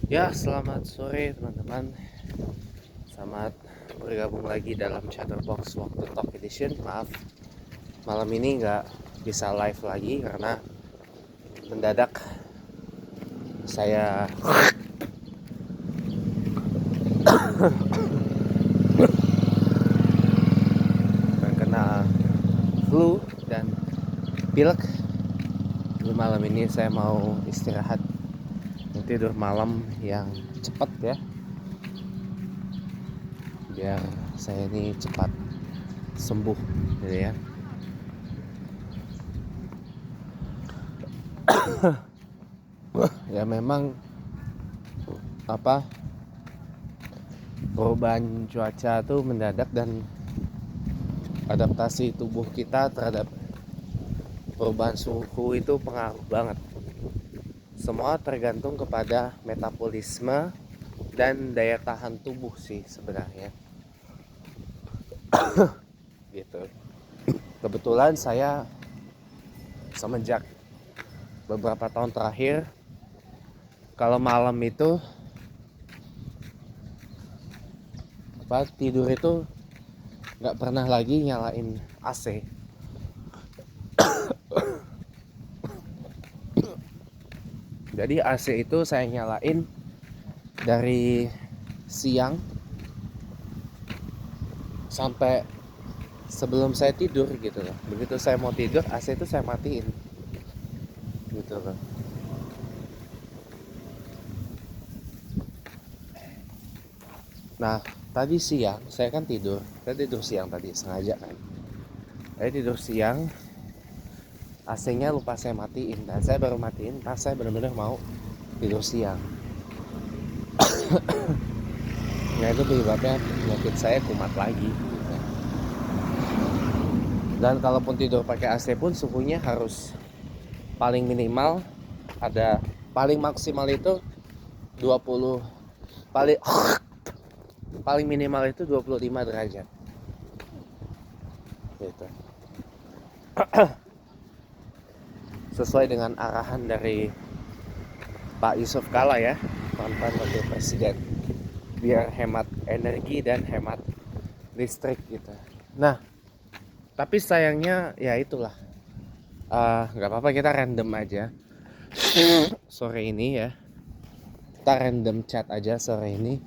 Ya, selamat sore teman-teman. Selamat bergabung lagi dalam Chatterbox Walk the Talk Edition. Maaf, malam ini nggak bisa live lagi karena mendadak saya terkena flu dan pilek. Jadi malam ini saya mau istirahat, mau tidur malam yang cepat ya, biar saya ini cepat sembuh gitu ya. Ya memang perubahan cuaca tuh mendadak dan adaptasi tubuh kita terhadap perubahan suhu itu pengaruh banget. Semua tergantung kepada metabolisme dan daya tahan tubuh sih sebenarnya. Gitu. Kebetulan saya semenjak beberapa tahun terakhir kalau malam itu tidur itu nggak pernah lagi nyalain AC. Jadi AC itu saya nyalain dari siang sampai sebelum saya tidur gitu loh. Begitu saya mau tidur, AC itu saya matiin gitu loh. Nah, tadi siang saya kan saya tidur siang tadi sengaja kan. Saya tidur siang, AC-nya lupa saya matiin dan saya baru matiin pas saya benar-benar mau tidur siang. Nah itu penyebabnya penyakit saya kumat lagi. Dan kalaupun tidur pakai AC pun suhunya harus paling minimal ada, paling maksimal itu 20, paling paling minimal itu 25 derajat gitu. Sesuai dengan arahan dari Pak Yusuf Kala ya, mantan wakil presiden, biar hemat energi dan hemat listrik gitu. Nah, tapi sayangnya ya itulah, nggak apa-apa, kita random aja sore ini ya, kita random chat aja sore ini.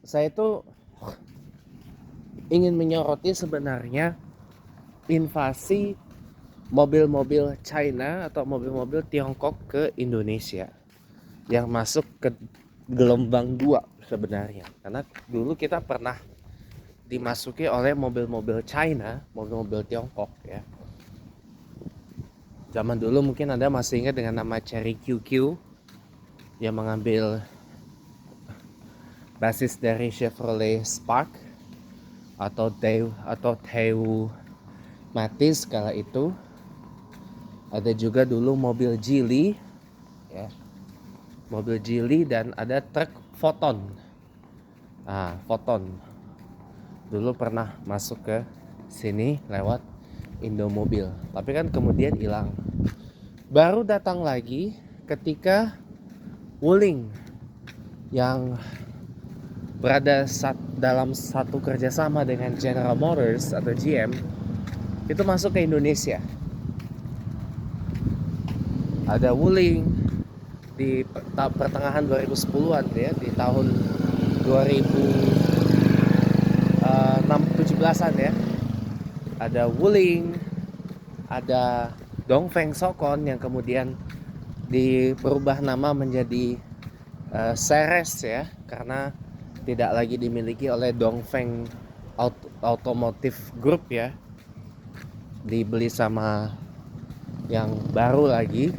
Saya tuh ingin menyoroti sebenarnya invasi mobil-mobil China atau mobil-mobil Tiongkok ke Indonesia yang masuk ke gelombang 2 sebenarnya. Karena dulu kita pernah dimasuki oleh mobil-mobil China, mobil-mobil Tiongkok ya. Zaman dulu mungkin Anda masih ingat dengan nama Chery QQ yang mengambil basis dari Chevrolet Spark atau Daewoo Matiz kala itu. Ada juga dulu mobil Geely ya, mobil Geely, dan ada truk Foton. Foton dulu pernah masuk ke sini lewat Indomobil, tapi kan kemudian hilang. Baru datang lagi ketika Wuling yang berada dalam satu kerjasama dengan General Motors atau GM itu masuk ke Indonesia. Ada Wuling di pertengahan 2010-an ya, di tahun 2017-an ya. Ada Wuling, ada Dongfeng Sokon yang kemudian berubah nama menjadi Ceres ya, karena tidak lagi dimiliki oleh Dongfeng Automotive Group ya, dibeli sama yang baru lagi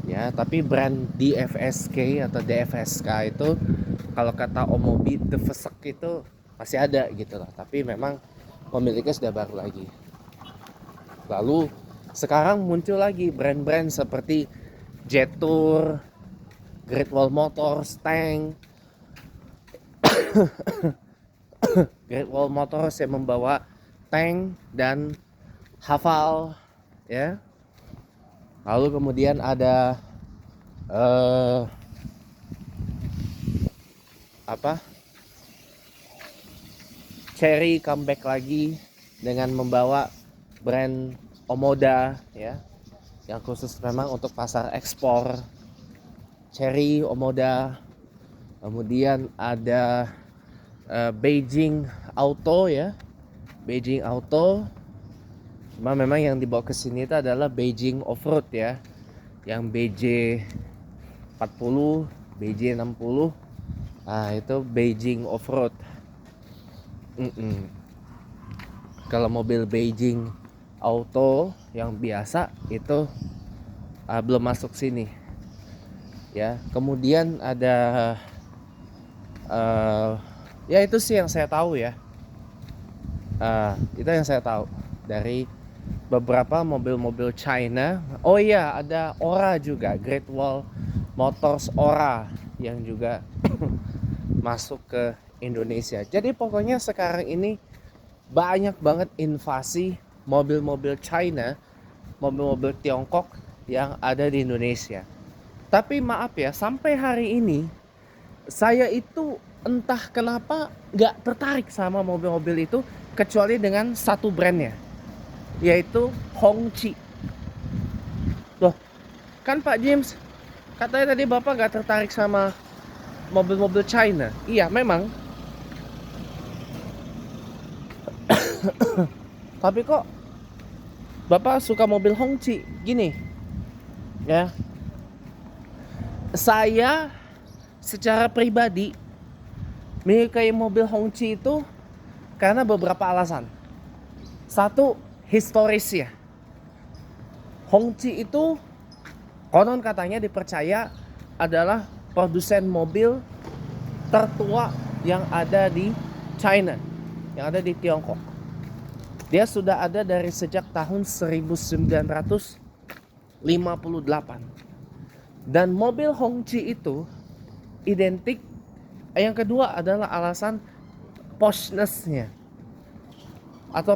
ya. Tapi brand DFSK atau DFSK itu kalau kata Om Mobi The Vesek itu masih ada gitu lah, tapi memang pemiliknya sudah baru lagi. Lalu sekarang muncul lagi brand-brand seperti Jetour, Great Wall Motors, Tank. Great Wall Motors yang membawa Tank dan Haval ya. Lalu kemudian ada eh apa Chery comeback lagi dengan membawa brand Omoda ya, yang khusus memang untuk pasar ekspor. Chery, Omoda, kemudian ada Beijing Auto ya, Beijing Auto. Cuma memang yang dibawa ke sini itu adalah Beijing Offroad ya, yang BJ40, BJ60. Nah, itu Beijing Offroad. Kalau mobil Beijing Auto yang biasa itu belum masuk sini ya. Kemudian ada ya itu sih yang saya tahu ya. Itu yang saya tahu dari beberapa mobil-mobil China. Oh iya, ada Ora juga, Great Wall Motors Ora yang juga masuk ke Indonesia. Jadi pokoknya sekarang ini banyak banget invasi mobil-mobil China, mobil-mobil Tiongkok yang ada di Indonesia. Tapi maaf ya, sampai hari ini saya itu entah kenapa nggak tertarik sama mobil-mobil itu, kecuali dengan satu brandnya, yaitu Hongqi. Loh, kan Pak James katanya tadi Bapak nggak tertarik sama mobil-mobil China. Iya, memang. Tapi kok Bapak suka mobil Hongqi? Gini ya, saya secara pribadi menyukai mobil Hongqi itu karena beberapa alasan. Satu, historis ya. Hongqi itu konon katanya dipercaya adalah produsen mobil tertua yang ada di China, yang ada di Tiongkok. Dia sudah ada dari sejak tahun 1958. Dan mobil Hongqi itu identik. Yang kedua adalah alasan poshness-nya atau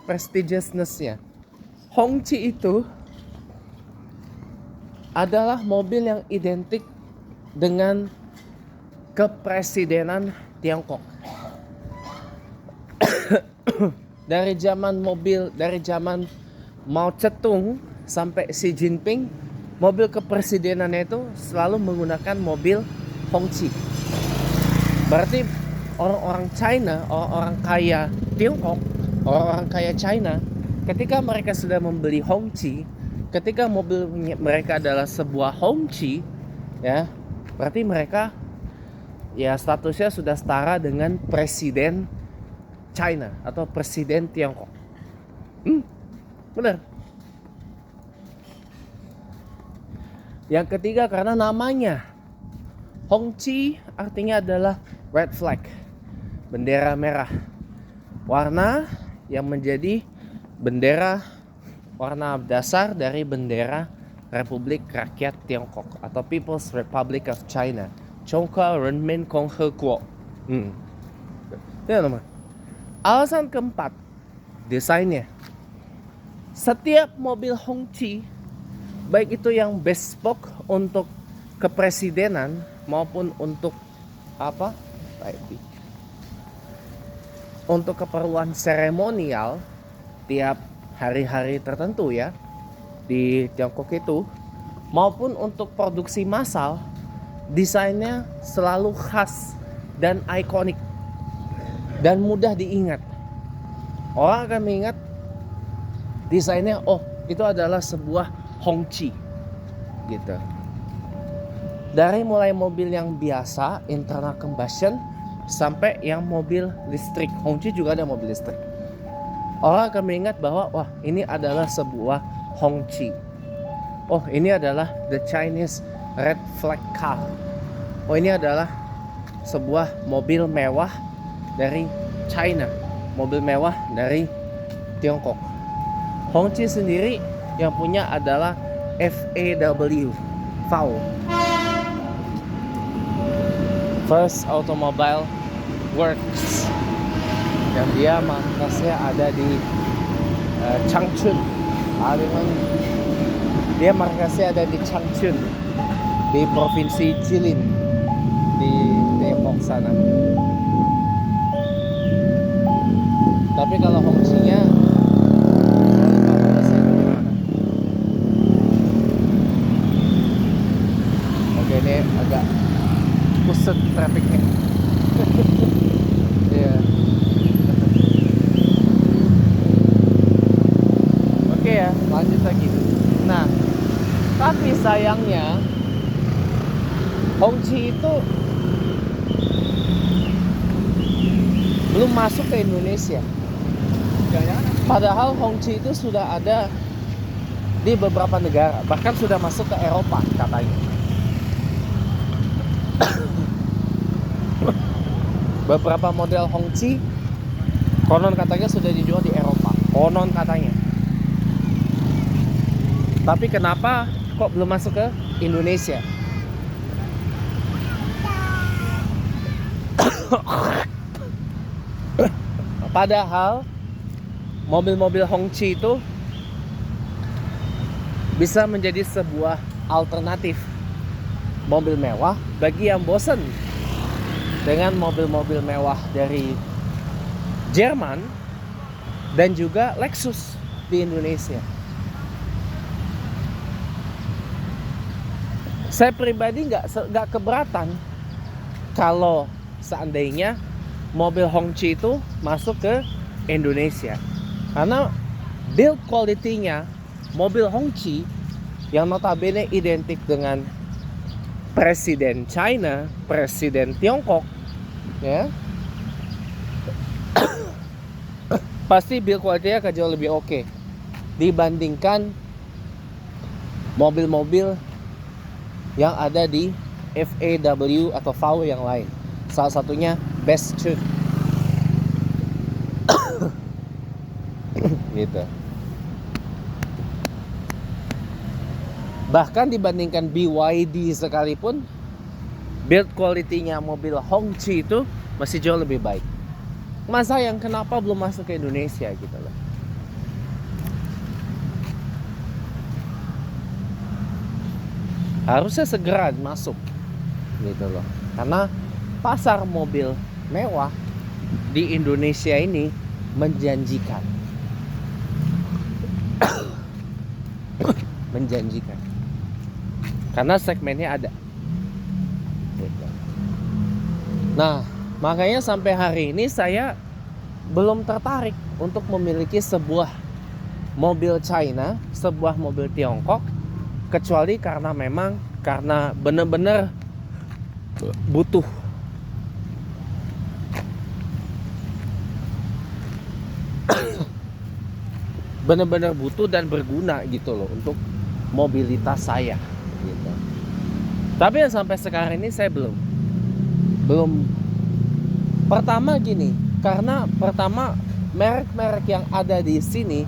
prestigiousness-nya. Hongqi itu adalah mobil yang identik dengan kepresidenan Tiongkok. Dari zaman Mao Zedong sampai Xi Jinping, mobil kepresidenannya itu selalu menggunakan mobil Hongqi. Berarti orang-orang China, orang-orang kaya Tiongkok, orang-orang kaya China, ketika mereka sudah membeli Hongqi, ketika mobil mereka adalah sebuah Hongqi, ya, berarti mereka ya statusnya sudah setara dengan presiden China atau presiden Tiongkok. Benar. Yang ketiga karena namanya. Hongqi artinya adalah red flag, bendera merah. Warna yang menjadi bendera, warna dasar dari bendera Republik Rakyat Tiongkok atau People's Republic of China. Chongka Renmin Konghe Kuo. Itu nama. Alasan keempat, desainnya. Setiap mobil Hongqi, baik itu yang bespoke untuk kepresidenan maupun untuk untuk keperluan seremonial tiap hari-hari tertentu ya di Tiongkok itu, maupun untuk produksi massal, desainnya selalu khas dan ikonik dan mudah diingat. Orang akan mengingat desainnya, oh itu adalah sebuah Hongqi gitu. Dari mulai mobil yang biasa internal combustion sampai yang mobil listrik. Hongqi juga ada mobil listrik. Orang akan mengingat bahwa wah ini adalah sebuah Hongqi. Oh ini adalah the Chinese red flag car. Oh ini adalah sebuah mobil mewah dari China, mobil mewah dari Tiongkok. Hongqi sendiri yang punya adalah FAW, First Automobile Works, yang dia markasnya ada di Changchun. Dia markasnya ada di Changchun. di provinsi Jilin di Depok sana. Tapi kalau Hongqi-nya oke, ini agak pusat trafiknya. Iya. Oke ya, lanjut lagi. Nah, tapi sayangnya Hongqi itu belum masuk ke Indonesia. Padahal Hongqi itu sudah ada di beberapa negara, bahkan sudah masuk ke Eropa katanya. Beberapa model Hongqi konon katanya sudah dijual di Eropa, konon katanya. Tapi kenapa kok belum masuk ke Indonesia? Padahal mobil-mobil Hongqi itu bisa menjadi sebuah alternatif mobil mewah bagi yang bosan dengan mobil-mobil mewah dari Jerman dan juga Lexus di Indonesia. Saya pribadi nggak keberatan kalau seandainya mobil Hongqi itu masuk ke Indonesia, karena build quality-nya mobil Hongqi yang notabene identik dengan Presiden China, Presiden Tiongkok, ya, pasti build quality-nya akan jauh lebih oke dibandingkan mobil-mobil yang ada di FAW atau VW yang lain. Salah satunya Best-Tune. Gitu. Bahkan dibandingkan BYD sekalipun, build quality-nya mobil Hongqi itu masih jauh lebih baik. Masa yang kenapa belum masuk ke Indonesia gitu loh. Harusnya segera masuk gitu loh. Karena pasar mobil mewah di Indonesia ini menjanjikan. Menjanjikan. Karena segmennya ada. Nah, makanya sampai hari ini saya belum tertarik untuk memiliki sebuah mobil China, sebuah mobil Tiongkok, kecuali karena benar-benar butuh. Benar-benar butuh dan berguna gitu loh untuk mobilitas saya gitu. Tapi sampai sekarang ini saya belum. Pertama gini, karena pertama merek-merek yang ada di sini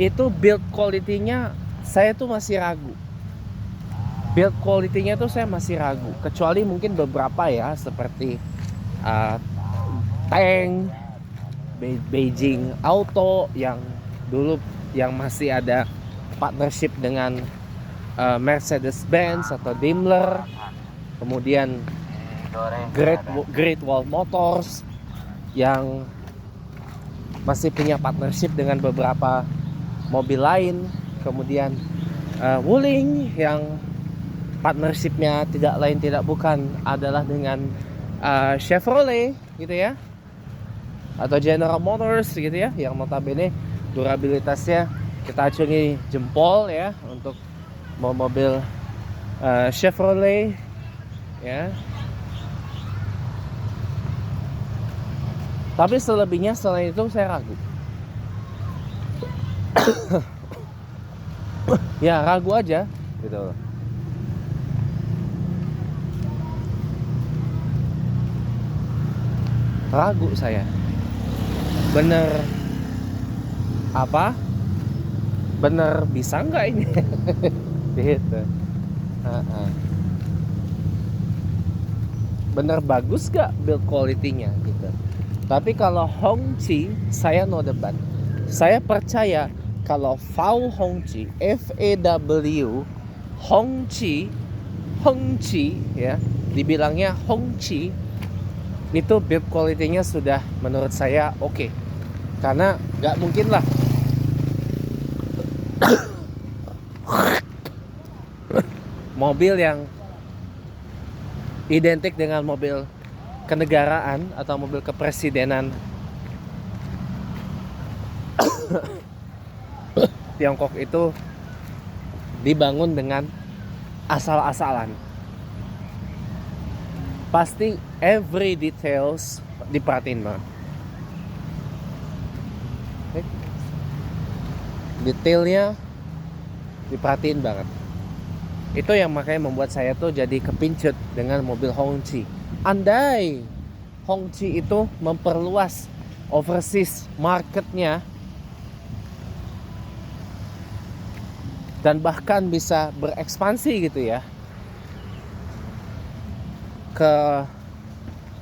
itu build quality-nya saya tuh masih ragu. Build quality-nya tuh saya masih ragu, kecuali mungkin beberapa ya, seperti Tank, Beijing Auto yang dulu yang masih ada partnership dengan Mercedes-Benz atau Daimler, kemudian Great Wall Motors yang masih punya partnership dengan beberapa mobil lain, kemudian Wuling yang partnershipnya tidak lain tidak bukan adalah dengan Chevrolet gitu ya, atau General Motors gitu ya, yang notabene durabilitasnya kita acungi jempol ya untuk mobil Chevrolet ya. Tapi selebihnya selain itu saya ragu. Ya ragu aja gitu. Ragu saya. Bener apa? Bener bisa nggak ini? Gitu. Bener bagus gak build quality-nya gitu. Tapi kalau Hongqi saya no debat. Saya percaya kalau VW Hongqi, FAW Hongqi Hongqi ya, dibilangnya Hongqi, itu build quality-nya sudah menurut saya oke. Karena nggak mungkin lah mobil yang identik dengan mobil kenegaraan atau mobil kepresidenan Tiongkok itu dibangun dengan asal-asalan. Pasti every details diperhatiin banget. Detailnya diperhatiin banget. Itu yang makanya membuat saya tuh jadi kepincut dengan mobil Hongqi. Andai Hongqi itu memperluas overseas marketnya dan bahkan bisa berekspansi gitu ya ke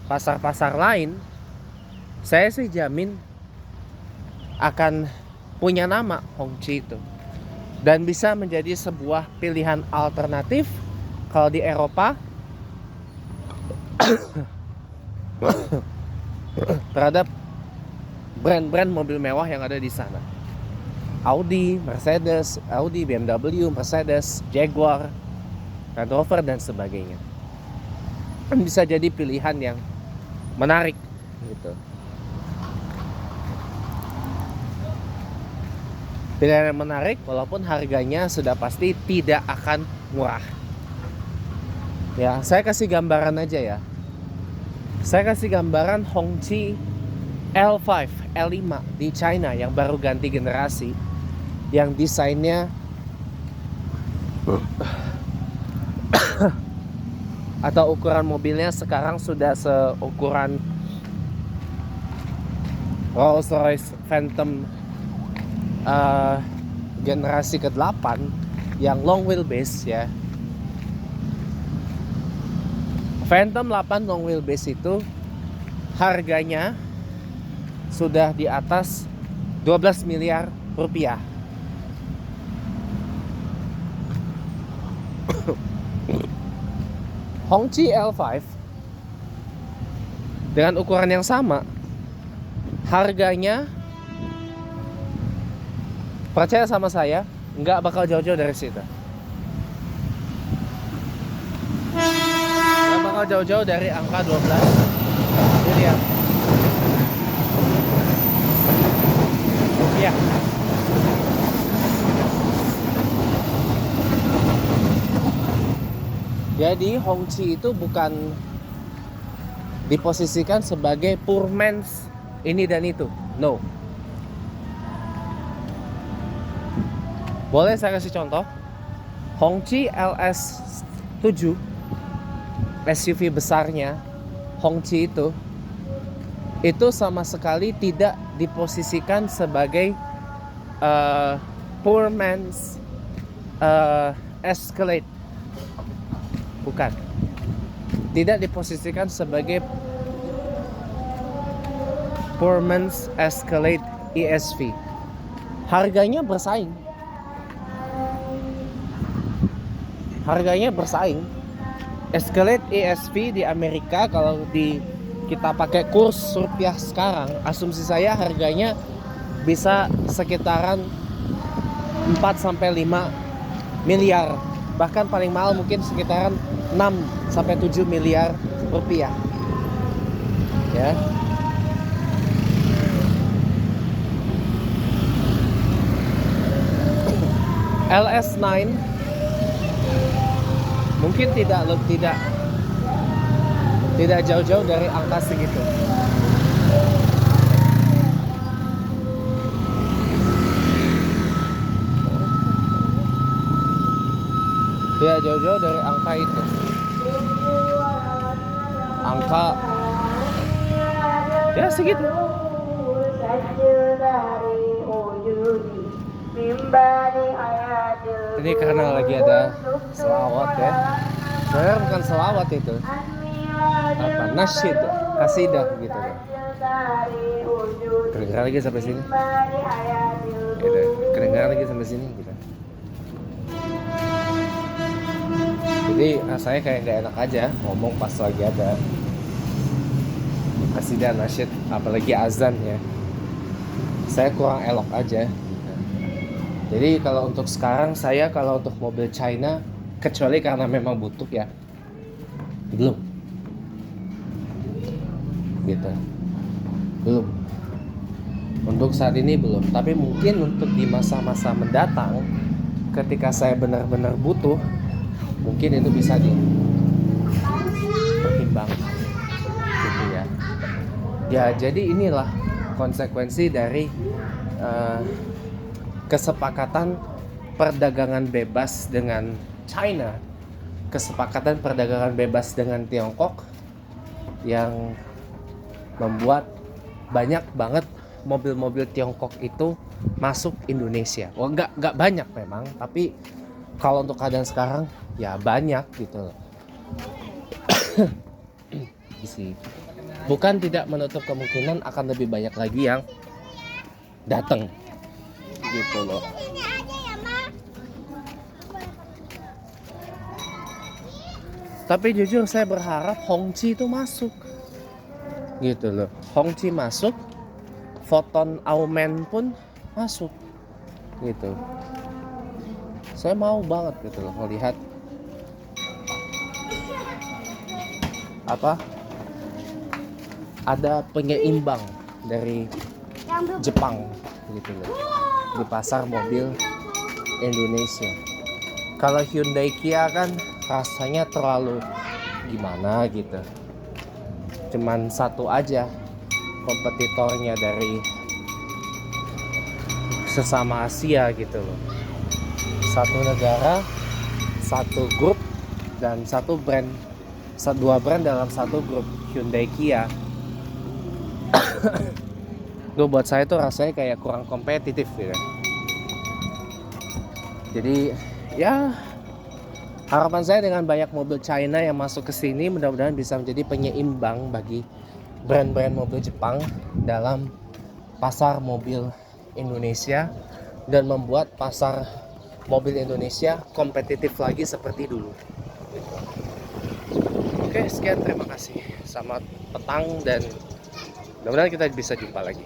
pasar-pasar lain, saya sih jamin akan punya nama Hongqi itu dan bisa menjadi sebuah pilihan alternatif kalau di Eropa terhadap brand-brand mobil mewah yang ada di sana. Audi, Mercedes, Audi, BMW, Mercedes, Jaguar, Land Rover dan sebagainya. Kan bisa jadi pilihan yang menarik gitu. Pilihan yang menarik walaupun harganya sudah pasti tidak akan murah. Ya, saya kasih gambaran aja ya. Saya kasih gambaran Hongqi L5, L5 di China yang baru ganti generasi, yang desainnya atau ukuran mobilnya sekarang sudah seukuran Rolls-Royce Phantom generasi ke-8 yang long wheelbase ya. Phantom 8 long wheelbase itu harganya sudah di atas 12 miliar rupiah. Hongqi L5 dengan ukuran yang sama, harganya percaya sama saya nggak bakal jauh-jauh dari situ. Nggak bakal jauh-jauh dari angka 12 miliar rupiah. Jadi Hongqi itu bukan diposisikan sebagai poor man's ini dan itu. No. Boleh saya kasih contoh? Hongqi LS7 SUV besarnya Hongqi itu sama sekali tidak diposisikan sebagai poor man's Escalade. Bukan. Tidak diposisikan sebagai poor man's Escalade ESV. Harganya bersaing. Escalade ESV di Amerika kalau kita pakai kurs rupiah sekarang, asumsi saya harganya bisa sekitaran 4-5 miliar. Bahkan paling mahal mungkin sekitaran 6-7 miliar rupiah. Ya. LS9 mungkin tidak jauh-jauh dari angka segitu. Tidak jauh-jauh dari angka itu. Angka ya segitu. Ini karena lagi ada selawat ya. Sebenarnya bukan selawat itu. Apa? Nasyid, kasidah gitu kan. Kedengaran lagi sampai sini. Gitu. Kedengaran lagi sampai sini gitu. Jadi rasanya kayak nggak enak aja ngomong pas lagi ada kasidah nasyid, apalagi azan ya. Saya kurang elok aja. Jadi kalau untuk sekarang saya kalau untuk mobil China, kecuali karena memang butuh ya, belum gitu, belum. Untuk saat ini belum, tapi mungkin untuk di masa-masa mendatang, ketika saya benar-benar butuh, mungkin itu bisa dipertimbangkan gitu ya. Ya jadi inilah konsekuensi dari uh, kesepakatan perdagangan bebas dengan China, kesepakatan perdagangan bebas dengan Tiongkok yang membuat banyak banget mobil-mobil Tiongkok itu masuk Indonesia. Oh, nggak banyak memang, tapi kalau untuk keadaan sekarang ya banyak gitu loh. Bukan tidak menutup kemungkinan akan lebih banyak lagi yang datang gitu loh. Tapi jujur saya berharap Hongqi itu masuk gitu loh. Hongqi masuk, Foton Aumen pun masuk gitu. Saya mau banget gitu loh melihat ada penyeimbang dari Jepang gitu loh di pasar mobil Indonesia. Kalau Hyundai Kia kan rasanya terlalu gimana gitu, cuman satu aja kompetitornya dari sesama Asia gitu loh, satu negara, satu grup, dan dua brand dalam satu grup, Hyundai Kia. Itu buat saya tuh rasanya kayak kurang kompetitif gitu. Jadi ya harapan saya dengan banyak mobil China yang masuk ke sini mudah-mudahan bisa menjadi penyeimbang bagi brand-brand mobil Jepang dalam pasar mobil Indonesia dan membuat pasar mobil Indonesia kompetitif lagi seperti dulu. Oke, sekian, terima kasih. Selamat petang dan mudah-mudahan kita bisa jumpa lagi.